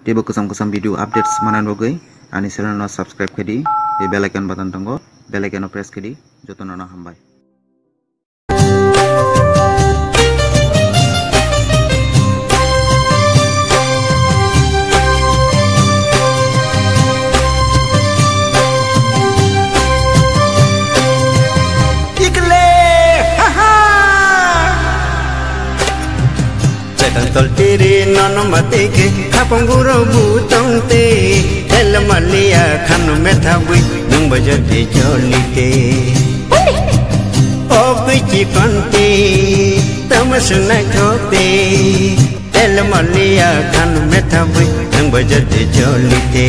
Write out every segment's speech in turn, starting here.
tebo kusam video updates manan bogai ani channel no subscribe kedi e bell icon button tongo bell icon press kedi jotono na hambai. Tol tiri nono mati ke kapong guru butong te el malia khanu methabui nung bajati jolite o pichi panti tamasna khote el malia khanu methabui nung bajati jolite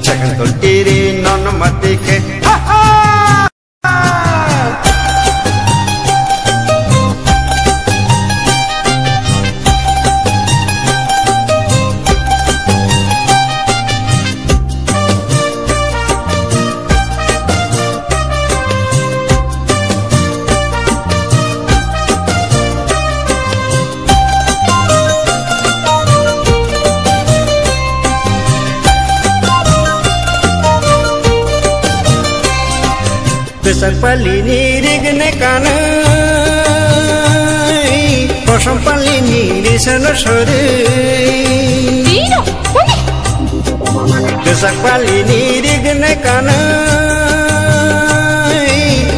chakan tol tiri nono mati ke Pesak palini rigne kana Kosam palini risana sore Pesak palini rigne kana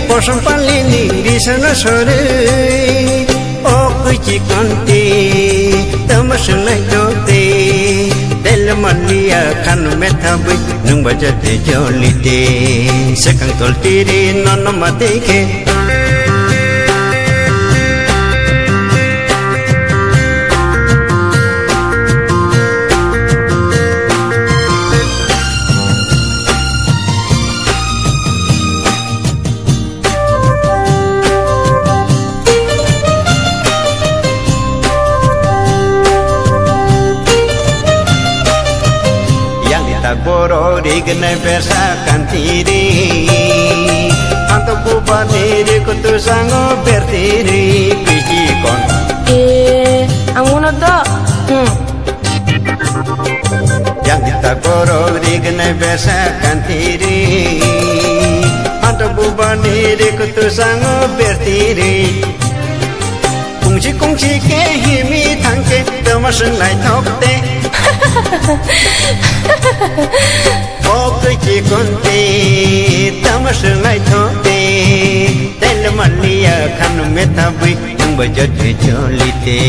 Kosam palini risana sore O kuchi kanti tamasna jote Del malia khanu methabui nung bajate jolite sekang tol tiri nono mati ke Boro rigne pesa kantiri anto bubaniri kutu sango bertiri pichi kon anguna do yang kita boro rigne pesa kantiri anto bubaniri kutu sango bertiri kungsi ke himi thangke tamasun lai thokte Oke konte tamasna lai thote tel malia khanu methabui nung bajate jolite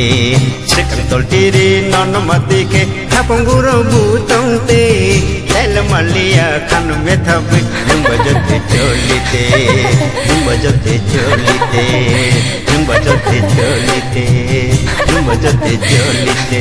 sekang tol tiri nono mati ke kapong guru butong te tel malia khanu methabui nung bajate jolite nung bajate jolite nung bajate jolite nung bajate jolite